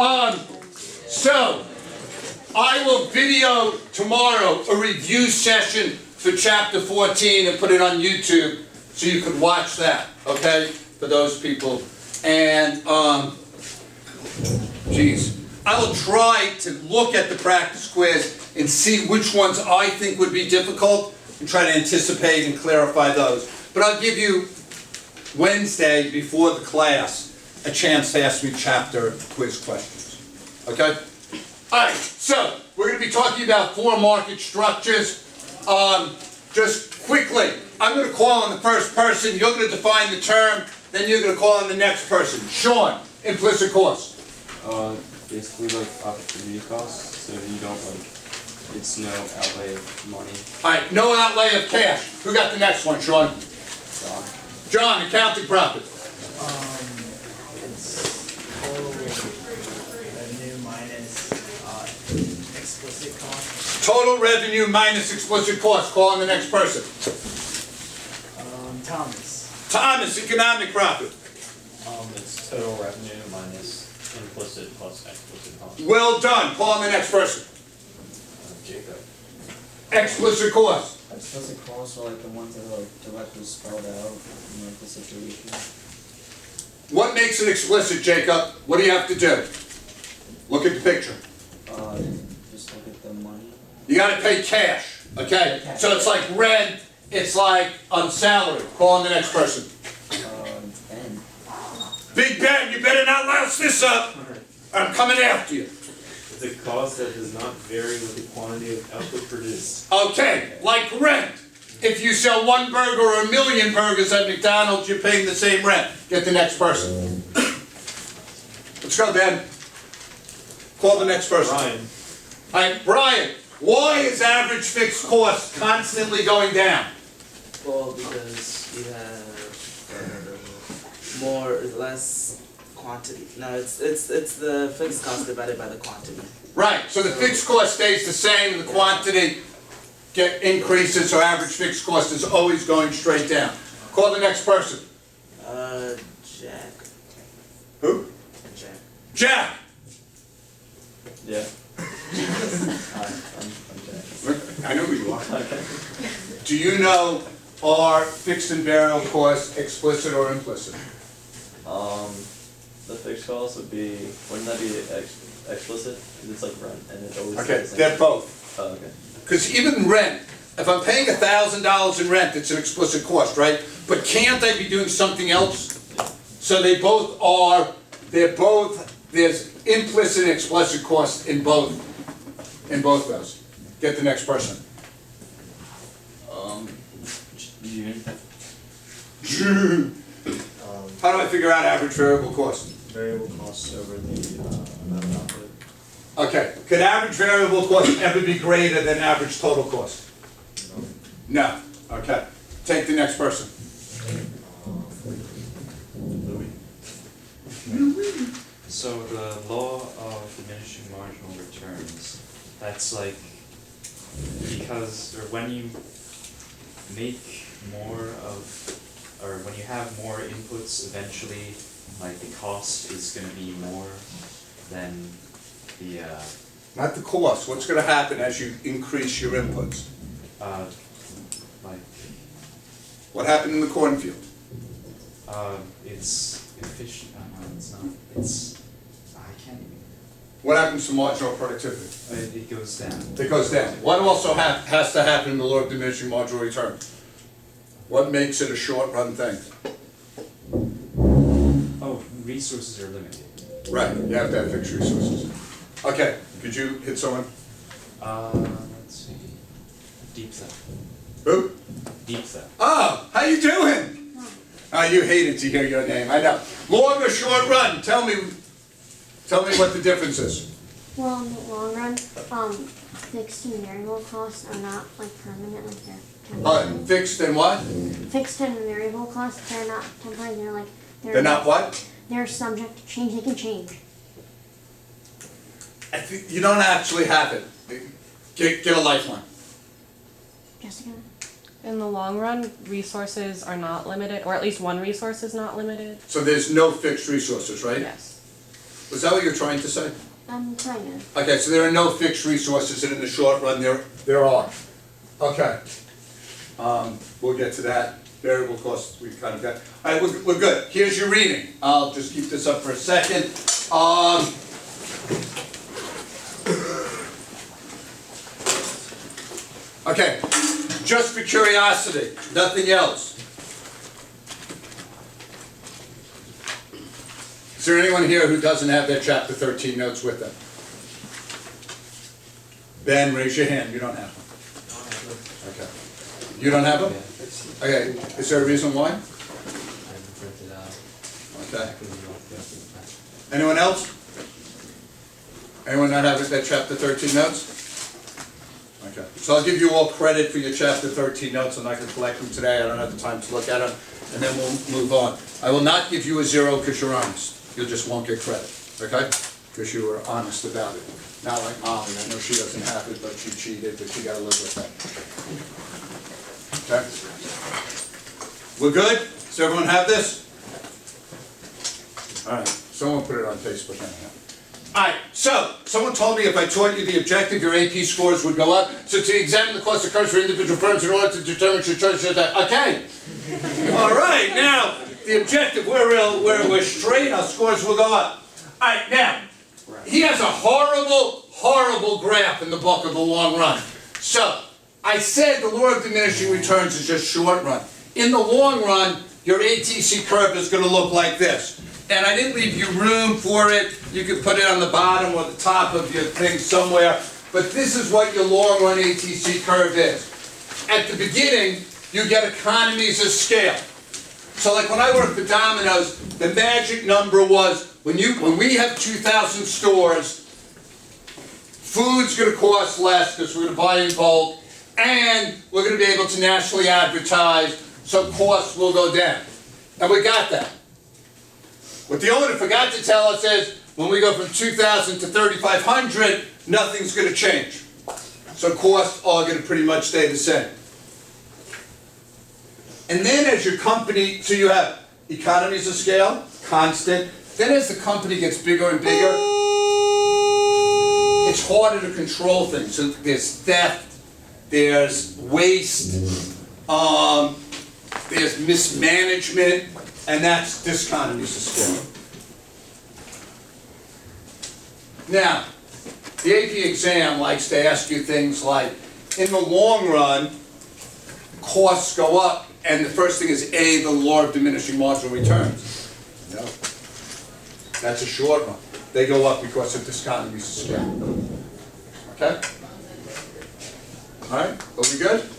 So, I will video tomorrow a review session for chapter 14 and put it on YouTube so you can watch that, okay, for those people. And, I will try to look at the practice quiz and see which ones I think would be difficult and try to anticipate and clarify those. But I'll give you Wednesday before the class a chance to ask me chapter quiz questions, okay? All right, so we're going to be talking about four market structures. Just quickly, I'm going to call on the first person. You're going to define the term. Then you're going to call on the next person. Sean, implicit cost. Basically like opportunity cost. So you don't it's no outlay of money. All right, no outlay of cash. Who got the next one, Sean? John, accounting profit. It's total revenue minus explicit cost. Total revenue minus explicit cost. Call on the next person. Thomas. Thomas, economic profit. It's total revenue minus implicit plus explicit cost. Well done. Call on the next person. Jacob. Explicit cost. Explicit costs are like the ones that are like directly spelled out in like the situation. What makes it explicit, Jacob? What do you have to do? Look at the picture. Just look at the money. You got to pay cash, okay? So it's like rent, it's like salary. Call on the next person. Ben. Big Ben, you better not louse this up. I'm coming after you. It's a cost that does not vary with the quantity of output produced. Okay, like rent. If you sell one burger or 1,000,000 burgers at McDonald's, you're paying the same rent. Get the next person. Let's go, Ben. Call the next person. Brian. All right, Brian, why is average fixed cost constantly going down? Well, because you have less quantity. No, it's the fixed cost divided by the quantity. Right, so the fixed cost stays the same, the quantity increases, so average fixed cost is always going straight down. Call the next person. Jack. Who? Jack. Jack! Yeah. Hi, I'm Jack. I know who you are. Do you know, are fixed and variable costs explicit or implicit? The fixed cost would be, wouldn't that be explicit? Because it's like rent and it always Okay, stays the they're same. both. Oh, okay. Because even rent, if I'm paying $1,000 in rent, it's an explicit cost, right? But can't I be doing something else? So they both are, there's implicit and explicit costs in both of those. Get the next person. June. How do I figure out average variable cost? Variable costs over the amount of output. Okay, could average variable cost ever be greater than average total cost? No. Okay, take the next person. Louis. So the law of diminishing marginal returns, that's like, because, or when you make more of, or when you have more inputs, eventually, like the cost is gonna be more than the, Not the cost, what's gonna happen as you increase your inputs? like, What happened in the cornfield? it's efficient, it's not, I can't even, What happens to marginal productivity? it goes down. It goes down. What also has to happen in the law of diminishing marginal return? What makes it a short-run thing? Oh, resources are limited. Right, you have to have fixed resources. Okay, could you hit someone? Let's see, deep theft. Who? Deep theft. Oh, how you doing? Oh, you hated to hear your name, I know. Long or short run, tell me what the difference is. Well, in the long run, fixed and variable costs are not like permanent, like they're temporary. Fixed and what? Fixed and variable costs, they're not temporary, They're not what? They're subject to change, they can change. I think you don't actually have it. Get a lifeline. Jessica? In the long run, resources are not limited, or at least one resource is not limited. So there's no fixed resources, right? Yes. Was that what you're trying to say? I'm trying to. Okay, so there are no fixed resources, and in the short run, there are. Okay. We'll get to that. Variable costs, we kind of got. All right, we're good. Here's your reading. I'll just keep this up for a second. Okay, just for curiosity, nothing else. Is there anyone here who doesn't have their chapter 13 notes with them? Ben, raise your hand. You don't have them. Okay. You don't have them? Okay. Is there a reason why? Okay. Anyone else? Anyone not have their chapter 13 notes? Okay. So I'll give you all credit for your chapter 13 notes. I'm not going to collect them today. I don't have the time to look at them. And then we'll move on. I will not give you a 0 because you're honest. You just won't get credit. Okay? Because you were honest about it. Not like Molly. I know she doesn't have it, but she cheated, but you got to live with that. Okay? We're good? Does everyone have this? All right. Someone put it on Facebook anyhow. All right. So, someone told me if I taught you the objective, your AP scores would go up. So to examine the cost of currency for individual firms in order to determine your choice of that. Okay. All right. Now, the objective, we're straight, our scores will go up. All right. Now, he has a horrible, horrible graph in the book of the long run. So, I said the law of diminishing returns is just short run. In the long run, your ATC curve is going to look like this. And I didn't leave you room for it. You could put it on the bottom or the top of your thing somewhere. But this is what your long run ATC curve is. At the beginning, you get economies of scale. So like when I worked for Domino's, the magic number was when we have 2,000 stores, food's going to cost less because we're going to buy in bulk, and we're going to be able to nationally advertise, so costs will go down. And we got that. What the owner forgot to tell us is when we go from 2,000 to 3,500, nothing's going to change. So costs are going to pretty much stay the same. And then as your company, so you have economies of scale, constant. Then as the company gets bigger and bigger, it's harder to control things. So there's theft, there's waste, there's mismanagement, and that's diseconomies of scale. Now, the AP exam likes to ask you things like, in the long run, costs go up, and the first thing is A, the law of diminishing marginal returns. No. That's a short run. They go up because of diseconomies of scale. Okay? Alright, are we good?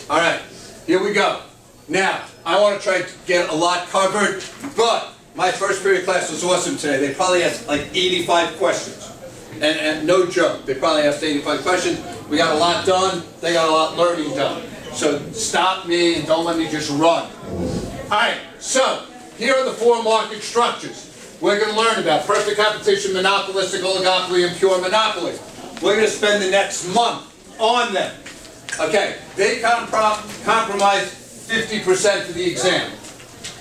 Alright, here we go. Now, I want to try to get a lot covered, but my first period class was awesome today. They probably asked like 85 questions. And no joke, they probably asked 85 questions. We got a lot done, they got a lot learning done. So stop me and don't let me just run. Alright, so here are the 4 market structures. We're going to learn about perfect competition, monopolistic, oligopoly, and pure monopoly. We're going to spend the next month on them. Okay, they compromise 50% of the exam,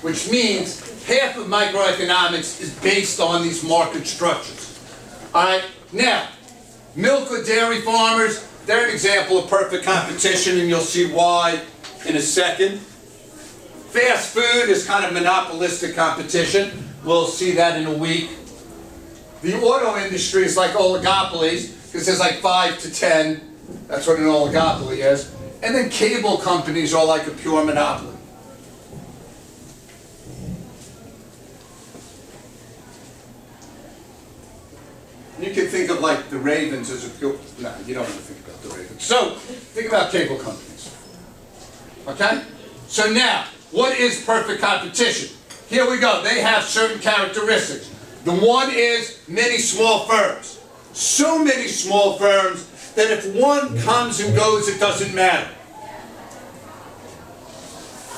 which means half of microeconomics is based on these market structures. Alright, now, milk or dairy farmers, they're an example of perfect competition, and you'll see why in a second. Fast food is kind of monopolistic competition. We'll see that in a week. The auto industry is like oligopolies, because there's like 5 to 10. That's what an oligopoly is. And then cable companies are like a pure monopoly. You can think of like the Ravens as a pure, no, you don't want to think about the Ravens. So, think about cable companies. Okay? So now, what is perfect competition? Here we go. They have certain characteristics. The one is many small firms. So many small firms that if one comes and goes, it doesn't matter.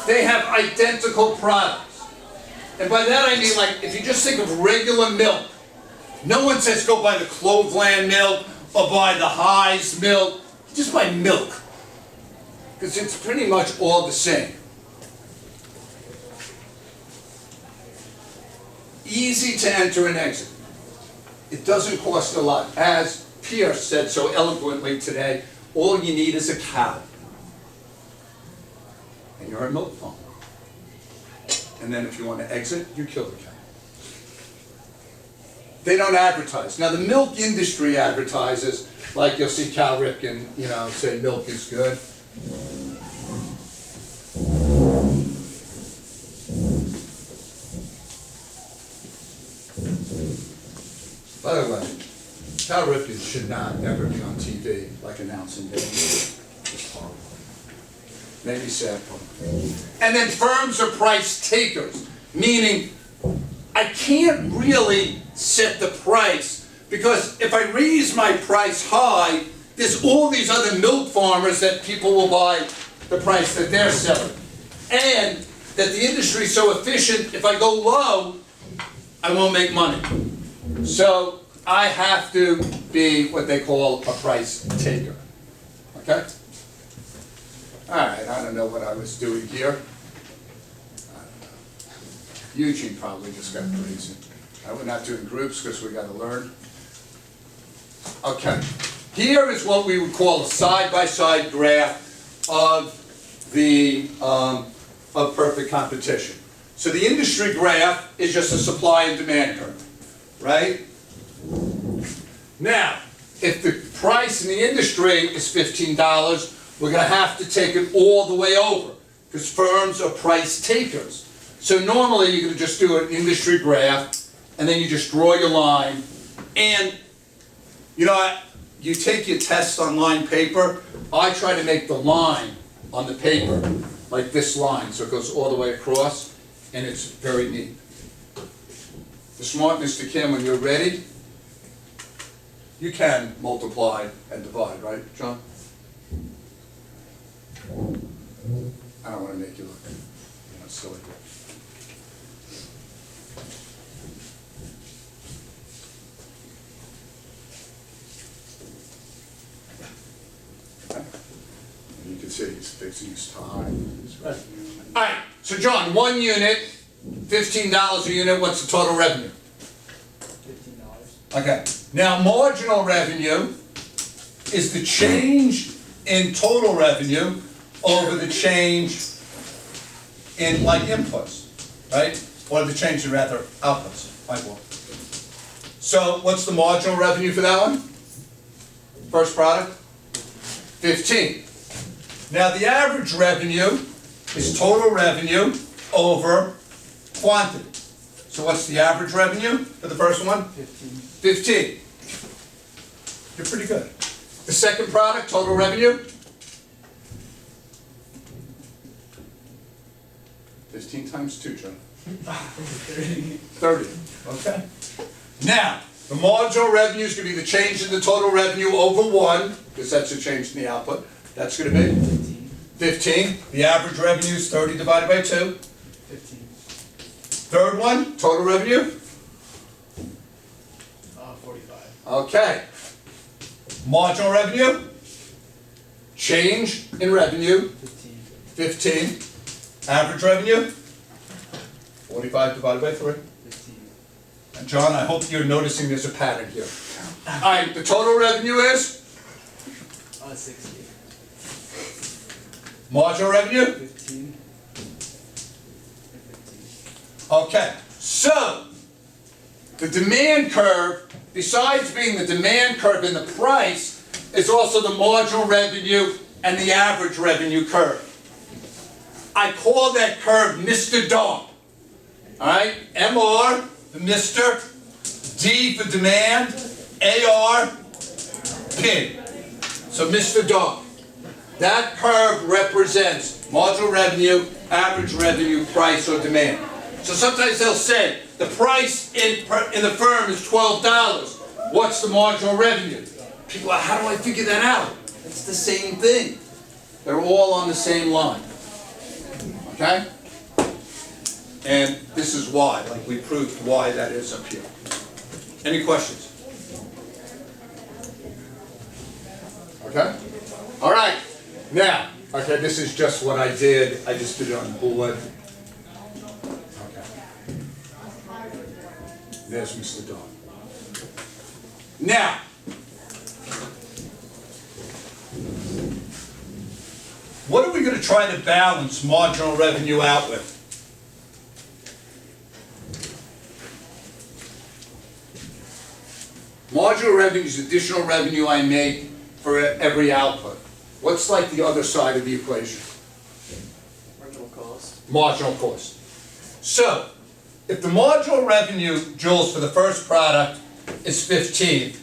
They have identical products. And by that I mean, like, if you just think of regular milk, no one says go buy the Cloveland milk or buy the High's milk. You just buy milk. Because it's pretty much all the same. easy to enter and exit. It doesn't cost a lot. As Pierce said so eloquently today, all you need is a cow. And you're a milk farm. And then if you want to exit, you kill the cow. They don't advertise. Now the milk industry advertises, like you'll see Cal Ripken, say milk is good. By the way, Cal Ripken should not ever be on TV, like announcing games. It's horrible. Maybe sad part. And then firms are price takers, meaning I can't really set the price, because if I raise my price high, there's all these other milk farmers that people will buy the price that they're selling. And that the industry is so efficient, if I go low, I won't make money. So I have to be what they call a price taker. Okay? All right, I don't know what I was doing here. I don't know. Eugene probably just got crazy. We're not doing groups because we got to learn. Okay, here is what we would call a side-by-side graph of the of perfect competition. So the industry graph is just a supply and demand curve, right? Now, if the price in the industry is $15, we're going to have to take it all the way over, because firms are price takers. So normally you're going to just do an industry graph, and then you just draw your line, and you take your test on line paper. I try to make the line on the paper like this line, so it goes all the way across, and it's very neat. The smart Mr. Kim, when you're ready, you can multiply and divide, right, John? I don't want to make you look silly. You can see he's fixing his tie. He's ready. All right, so John, 1 unit, $15 a unit, what's the total revenue? $15. Okay, now marginal revenue is the change in total revenue over the change in inputs, right? Or the change in rather outputs, So what's the marginal revenue for that one? First product? 15. Now the average revenue is total revenue over quantity. So what's the average revenue for the first one? 15. You're pretty good. The second product, total revenue? 15 times 2, John. 30. Okay. Now, the marginal revenue is going to be the change in the total revenue over 1, because that's a change in the output. That's going to be 15. The average revenue is 30 divided by 2. 15. Third one, total revenue? 45. Okay. Marginal revenue? Change in revenue? 15. Average revenue? 45 divided by 3. 15. And John, I hope you're noticing there's a pattern here. All right, the total revenue is? 60. Marginal revenue? 15. Okay, so the demand curve, besides being the demand curve in the price, is also the marginal revenue and the average revenue curve. I call that curve Mr. Dog. All right, MR, the Mr., D for demand, AR, pig. So Mr. Dog. That curve represents marginal revenue, average revenue, price, or demand. So sometimes they'll say, the price in the firm is $12. What's the marginal revenue? People are, how do I figure that out? It's the same thing. They're all on the same line. Okay? And this is why, we proved why that is up here. Any questions? Okay? All right. Now, okay, this is just what I did. I just did it on board. Okay. There's Mr. Don. Now, what are we gonna try to balance marginal revenue out with? Marginal revenue is additional revenue I make for every output. What's like the other side of the equation? Marginal cost. Marginal cost. So, if the marginal revenue joules for the first product is 15,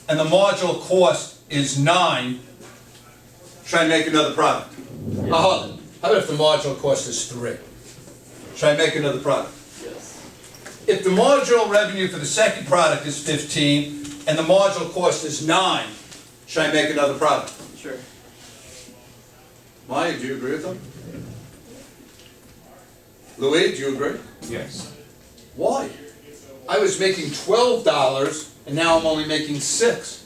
and the marginal cost is 9, should I make another product? How about if the marginal cost is 3? Should I make another product? Yes. If the marginal revenue for the second product is 15, and the marginal cost is 9, should I make another product? Sure. Maya, do you agree with them? Louis, do you agree? Yes. Why? I was making $12 and now I'm only making 6.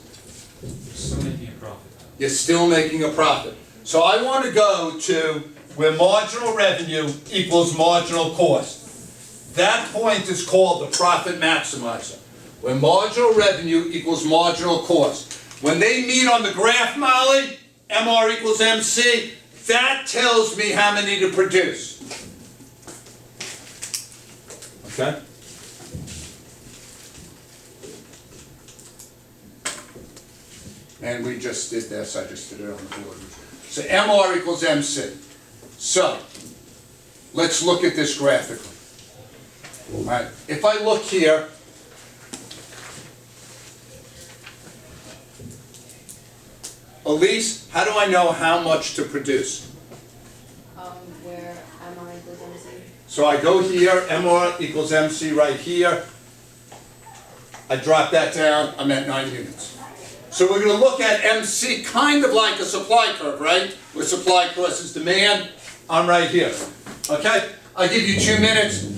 Still making a profit. You're still making a profit. So I want to go to where marginal revenue equals marginal cost. That point is called the profit maximizer. Where marginal revenue equals marginal cost. When they meet on the graph, Molly, MR equals MC, that tells me how many to produce. Okay? And we just did this, I just did it on the board. So MR equals MC. So, let's look at this graphically. All right, if I look here, Elise, how do I know how much to produce? Where MR equals MC. So I go here, MR equals MC right here. I drop that down, I'm at 9 units. So we're going to look at MC kind of like a supply curve, right? Where supply crosses demand, I'm right here. Okay? I'll give you 2 minutes.